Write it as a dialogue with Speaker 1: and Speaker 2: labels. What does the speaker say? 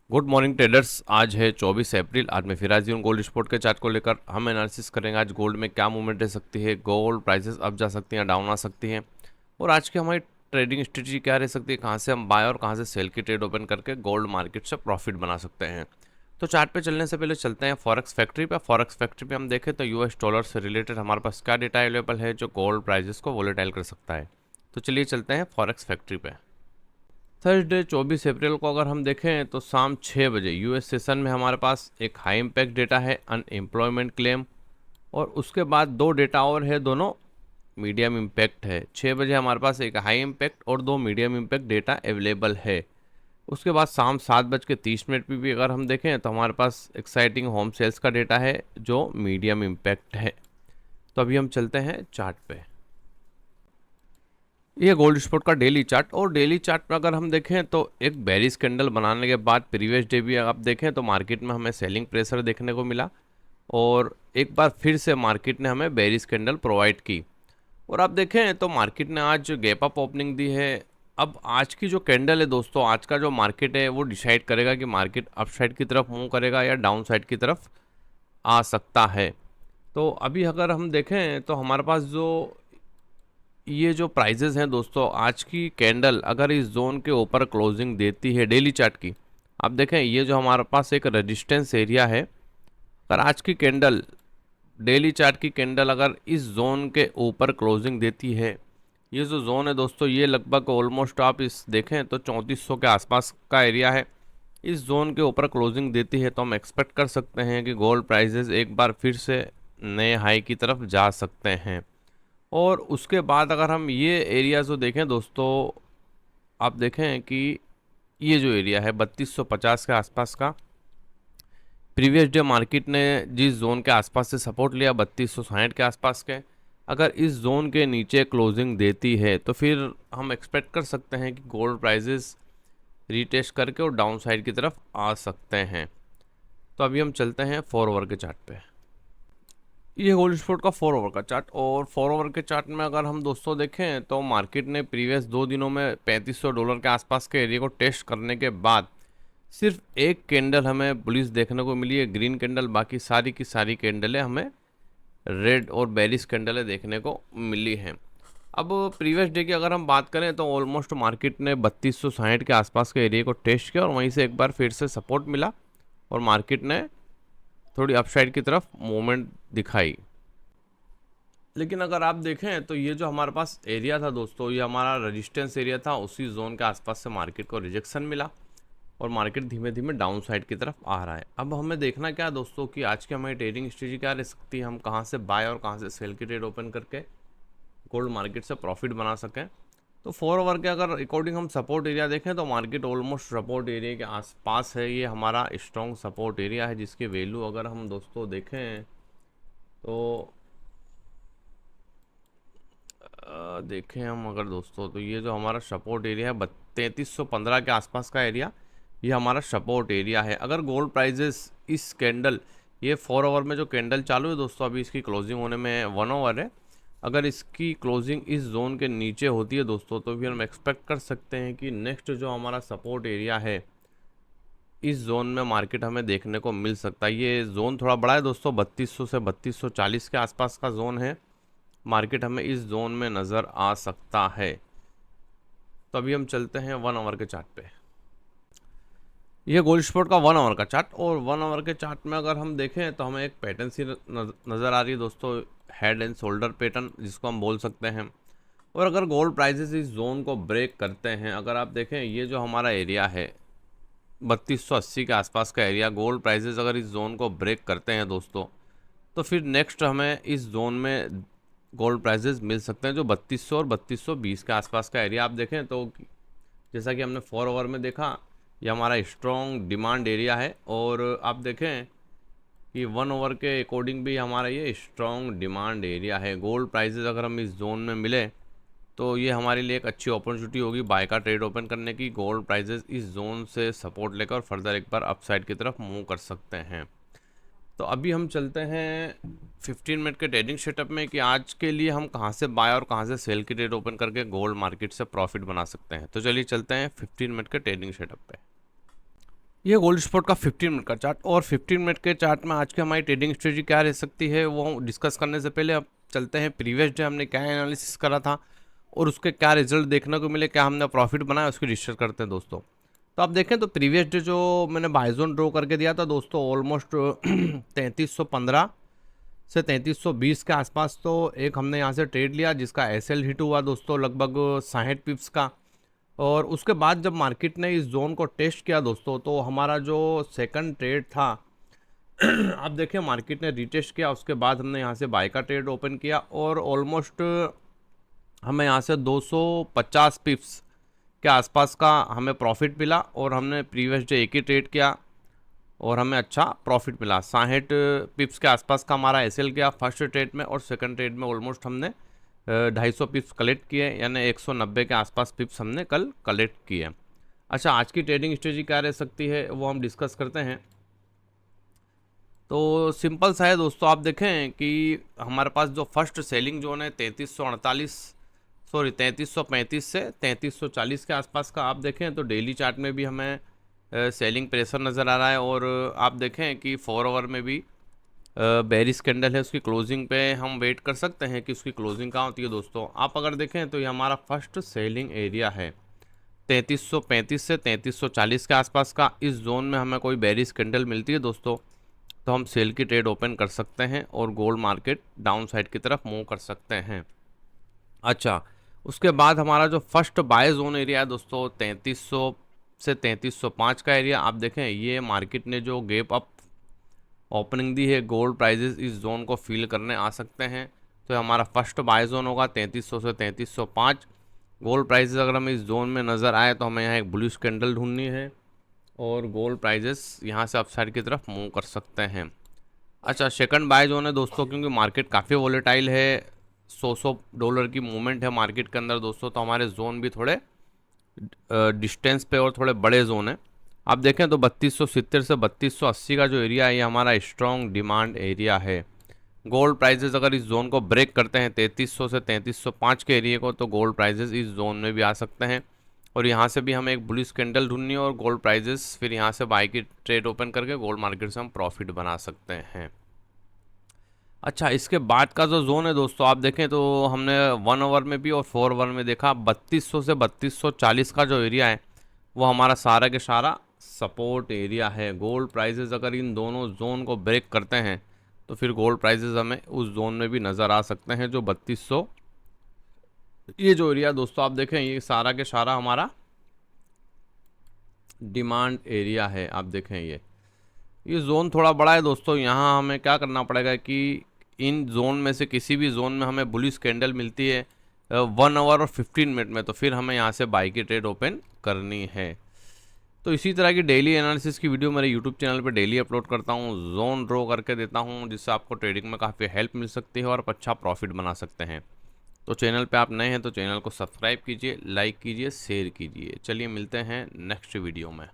Speaker 1: Good morning traders. आज है 24 अप्रैल। आज मैं फिर हाजिर हूँ गोल्ड स्पॉट के चार्ट को लेकर। हम एनालिसिस करेंगे आज गोल्ड में क्या मूवमेंट रह सकती है, गोल्ड प्राइसेस अप जा सकती हैं, डाउन आ सकती हैं, और आज की हमारी ट्रेडिंग स्ट्रेटजी क्या रह सकती है, कहाँ से हम बाय और कहाँ से सेल की ट्रेड ओपन करके गोल्ड मार्केट से प्रॉफिट बना सकते हैं। तो चार्ट पे चलने से पहले चलते हैं फॉरेक्स फैक्ट्री पे। फॉरेक्स फैक्ट्री पे हम देखें तो यूएस डॉलर से रिलेटेड हमारे पास क्या डेटा अवेलेबल है जो गोल्ड प्राइजेस को वोलेटाइल कर सकता है। तो चलिए चलते हैं फॉरेक्स फैक्ट्री पे। थर्सडे 24 अप्रैल को अगर हम देखें तो शाम 6 बजे यूएस सेशन में हमारे पास एक हाई इम्पैक्ट डेटा है, अनएम्प्लॉयमेंट क्लेम, और उसके बाद दो डेटा और है, दोनों मीडियम इम्पैक्ट है। 6 बजे हमारे पास एक हाई इम्पैक्ट और दो मीडियम इम्पैक्ट डेटा अवेलेबल है। उसके बाद शाम 7:30 पे भी अगर हम देखें तो हमारे पास एक्साइटिंग होम सेल्स का डेटा है जो मीडियम इम्पैक्ट है। तो अभी हम चलते हैं चार्ट पे। ये गोल्ड स्पॉट का डेली चार्ट, और डेली चार्ट में अगर हम देखें तो एक बेरिश कैंडल बनाने के बाद प्रीवियस डे भी आप देखें तो मार्केट में हमें सेलिंग प्रेशर देखने को मिला, और एक बार फिर से मार्केट ने हमें बेरिश कैंडल प्रोवाइड की। और आप देखें तो मार्केट ने आज गैप अप ओपनिंग दी है। अब आज की जो कैंडल है दोस्तों, आज का जो मार्केट है वो डिसाइड करेगा कि मार्केट अपसाइड की तरफ मूव करेगा या डाउन साइड की तरफ आ सकता है। तो अभी अगर हम देखें तो हमारे पास जो ये जो प्राइजेस हैं दोस्तों, आज की कैंडल अगर इस जोन के ऊपर क्लोजिंग देती है डेली चार्ट की, आप देखें ये जो हमारे पास एक रेजिस्टेंस एरिया है, अगर आज की कैंडल डेली चार्ट की कैंडल अगर इस जोन के ऊपर क्लोजिंग देती है, ये जो जोन है दोस्तों ये लगभग ऑलमोस्ट आप इस देखें तो 3400 के आसपास का एरिया है। इस जोन के ऊपर क्लोजिंग देती है तो हम एक्सपेक्ट कर सकते हैं कि गोल्ड प्राइजेस एक बार फिर से नए हाई की तरफ जा सकते हैं। और उसके बाद अगर हम ये एरिया जो देखें दोस्तों, आप देखें कि ये जो एरिया है 3250 के आसपास का, प्रीवियस डे मार्केट ने जिस जोन के आसपास से सपोर्ट लिया 3260 के आसपास के, अगर इस जोन के नीचे क्लोजिंग देती है तो फिर हम एक्सपेक्ट कर सकते हैं कि गोल्ड प्राइजेस रीटेस्ट करके और डाउन साइड की तरफ आ सकते हैं। तो अभी हम चलते हैं 4 आवर के चार्ट पे। ये गोल्ड स्पॉट का 4 आवर का चार्ट, और 4 आवर के चार्ट में अगर हम दोस्तों देखें तो मार्केट ने प्रीवियस 2 दिनों में $3500 के आसपास के एरिया को टेस्ट करने के बाद सिर्फ एक कैंडल हमें बुलिश देखने को मिली है, ग्रीन कैंडल। बाकी सारी की सारी कैंडलें हमें रेड और बेरिश कैंडलें देखने को मिली हैं। अब प्रीवियस डे की अगर हम बात करें तो ऑलमोस्ट मार्केट ने 3260 के आसपास के एरिया को टेस्ट किया और वहीं से एक बार फिर से सपोर्ट मिला और मार्केट ने थोड़ी अपसाइड की तरफ मूवमेंट दिखाई। लेकिन अगर आप देखें तो ये जो हमारे पास एरिया था दोस्तों, ये हमारा रेजिस्टेंस एरिया था, उसी जोन के आसपास से मार्केट को रिजेक्शन मिला और मार्केट धीमे धीमे डाउन साइड की तरफ आ रहा है। अब हमें देखना क्या है दोस्तों कि आज की हमारी ट्रेडिंग स्ट्रेटजी क्या रह सकती है, हम कहाँ से बाय और कहाँ से सेल की ट्रेड ओपन करके गोल्ड मार्केट से प्रॉफिट बना सकें। तो 4 आवर के अगर अकॉर्डिंग हम सपोर्ट एरिया देखें तो मार्केट ऑलमोस्ट सपोर्ट एरिया के आसपास है। ये हमारा स्ट्रॉन्ग सपोर्ट एरिया है जिसकी वैल्यू अगर हम दोस्तों देखें तो देखें हम अगर दोस्तों तो ये जो हमारा सपोर्ट एरिया है 3315 के आसपास का एरिया, ये हमारा सपोर्ट एरिया है। अगर गोल्ड प्राइजेस इस कैंडल, ये 4 आवर में जो कैंडल चालू है दोस्तों, अभी इसकी क्लोजिंग होने में 1 आवर है, अगर इसकी क्लोजिंग इस जोन के नीचे होती है दोस्तों तो फिर हम एक्सपेक्ट कर सकते हैं कि नेक्स्ट जो हमारा सपोर्ट एरिया है इस जोन में मार्केट हमें देखने को मिल सकता है। ये जोन थोड़ा बड़ा है दोस्तों, 3200 से 3240 के आसपास का जोन है, मार्केट हमें इस जोन में नज़र आ सकता है। तो अभी हम चलते हैं 1 आवर के चार्ट पे। यह गोल्ड स्पॉट का 1 आवर का चार्ट, और 1 आवर के चार्ट में अगर हम देखें तो हमें एक पैटर्न सी नज़र आ रही है दोस्तों, हेड एंड शोल्डर पैटर्न जिसको हम बोल सकते हैं। और अगर गोल्ड प्राइजेस इस जोन को ब्रेक करते हैं, अगर आप देखें ये जो हमारा एरिया है 3280 के आसपास का एरिया, गोल्ड प्राइजेस अगर इस जोन को ब्रेक करते हैं दोस्तों तो फिर नेक्स्ट हमें इस जोन में गोल्ड प्राइजेस मिल सकते हैं जो 3200 और 3220 के आसपास का एरिया। आप देखें तो जैसा कि हमने 4 आवर में देखा, ये हमारा स्ट्रॉन्ग डिमांड एरिया है, और आप देखें कि 1 आवर के अकॉर्डिंग भी हमारा ये स्ट्रॉन्ग डिमांड एरिया है। गोल्ड प्राइजेस अगर हम इस जोन में मिले तो ये हमारे लिए एक अच्छी अपॉर्चुनिटी होगी बाय का ट्रेड ओपन करने की। गोल्ड प्राइजेस इस जोन से सपोर्ट लेकर फर्दर एक बार अपसाइड की तरफ मूव कर सकते हैं। तो अभी हम चलते हैं 15 मिनट के ट्रेडिंग सेटअप में कि आज के लिए हम कहां से बाय और कहां से सेल की ट्रेड ओपन करके गोल्ड मार्केट से प्रॉफिट बना सकते हैं। तो चलिए चलते हैं 15 मिनट के ट्रेडिंग सेटअप पे। ये गोल्ड स्पॉट का 15 मिनट का चार्ट, और 15 मिनट के चार्ट में आज की हमारी ट्रेडिंग स्ट्रेटजी क्या रह सकती है वो डिस्कस करने से पहले अब चलते हैं प्रीवियस डे हमने क्या एनालिसिस करा था और उसके क्या रिजल्ट देखने को मिले, क्या हमने प्रॉफिट बनाया, उसकी डिस्कस करते हैं दोस्तों। तो आप देखें तो प्रीवियस डे जो मैंने बाय जोन ड्रॉ करके दिया था दोस्तों, ऑलमोस्ट 3315 से 3320 के आसपास तो एक हमने यहाँ से ट्रेड लिया जिसका एसएल हिट हुआ दोस्तों लगभग 60 पिप्स का। और उसके बाद जब मार्केट ने इस जोन को टेस्ट किया दोस्तों तो हमारा जो सेकंड ट्रेड था आप देखिए मार्केट ने रीटेस्ट किया, उसके बाद हमने यहाँ से बाय का ट्रेड ओपन किया और ऑलमोस्ट हमें यहाँ से 250 पिप्स के आसपास का हमें प्रॉफिट मिला और हमने प्रीवियस डे एक ही ट्रेड किया और हमें अच्छा प्रॉफिट मिला। 60 पिप्स के आसपास का हमारा एसएल गया फर्स्ट ट्रेड में, और सेकंड ट्रेड में ऑलमोस्ट हमने 250 पिप्स कलेक्ट किए, यानी 190 के आसपास पिप्स हमने कल कलेक्ट किए। अच्छा, आज की ट्रेडिंग स्ट्रेटजी क्या रह सकती है वो हम डिस्कस करते हैं। तो सिंपल सा है दोस्तों, आप देखें कि हमारे पास जो फर्स्ट सेलिंग जोन है 3335 से 3340 के आसपास का, आप देखें तो डेली चार्ट में भी हमें सेलिंग प्रेशर नज़र आ रहा है। और आप देखें कि 4 आवर में भी बेरिश कैंडल है, उसकी क्लोजिंग पे हम वेट कर सकते हैं कि उसकी क्लोजिंग कहाँ होती है दोस्तों। आप अगर देखें तो ये हमारा फर्स्ट सेलिंग एरिया है 3335 से 3340 के आसपास का। इस जोन में हमें कोई बेरिश कैंडल मिलती है दोस्तों तो हम सेल की ट्रेड ओपन कर सकते हैं और गोल्ड मार्केट डाउन साइड की तरफ मूव कर सकते हैं। अच्छा, उसके बाद हमारा जो फर्स्ट बाय जोन एरिया है दोस्तों 3300 से 3305 का एरिया, आप देखें ये मार्केट ने जो गैप अप ओपनिंग दी है, गोल्ड प्राइजेस इस जोन को फील करने आ सकते हैं। तो हमारा फर्स्ट बाय जोन होगा 3300 से 3305। गोल्ड प्राइजेस अगर हमें इस जोन में नज़र आए तो हमें यहाँ एक ब्लूइश कैंडल ढूंढनी है और गोल्ड प्राइजेस यहाँ से अपसाइड की तरफ मूव कर सकते हैं। अच्छा, सेकंड बाय जोन है दोस्तों, क्योंकि मार्केट काफ़ी वॉलेटाइल है, $100 की मूवमेंट है मार्केट के अंदर दोस्तों, तो हमारे जोन भी थोड़े डिस्टेंस पे और थोड़े बड़े जोन है। आप देखें तो 3270 से 3280 का जो एरिया है ये हमारा स्ट्रॉन्ग डिमांड एरिया है। गोल्ड प्राइजेस अगर इस जोन को ब्रेक करते हैं 3300 से 3305 के एरिया को, तो गोल्ड प्राइजेस इस जोन में भी आ सकते हैं और यहाँ से भी हमें एक बुलिश कैंडल ढूंढनी है और गोल्ड प्राइजेस फिर यहाँ से बाई की ट्रेड ओपन करके गोल्ड मार्केट से हम प्रॉफिट बना सकते हैं। अच्छा, इसके बाद का जो जोन है दोस्तों, आप देखें तो हमने 1 आवर में भी और 4 आवर में देखा 3200 से 3240 का जो एरिया है वो हमारा सारा के सारा सपोर्ट एरिया है। गोल्ड प्राइजेस अगर इन दोनों जोन को ब्रेक करते हैं तो फिर गोल्ड प्राइजेस हमें उस जोन में भी नज़र आ सकते हैं जो 3200, ये जो एरिया दोस्तों आप देखें ये सारा के सारा हमारा डिमांड एरिया है। आप देखें ये जोन थोड़ा बड़ा है दोस्तों, यहाँ हमें क्या करना पड़ेगा कि इन जोन में से किसी भी जोन में हमें बुलिश कैंडल मिलती है 1 आवर और 15 मिनट में, तो फिर हमें यहाँ से बाई की ट्रेड ओपन करनी है। तो इसी तरह की डेली एनालिसिस की वीडियो मेरे यूट्यूब चैनल पे डेली अपलोड करता हूँ, जोन ड्रॉ करके देता हूँ, जिससे आपको ट्रेडिंग में काफ़ी हेल्प मिल सकती है और आप अच्छा प्रॉफिट बना सकते हैं। तो चैनल पे आप नए हैं तो चैनल को सब्सक्राइब कीजिए, लाइक कीजिए, शेयर कीजिए। चलिए मिलते हैं नेक्स्ट वीडियो में।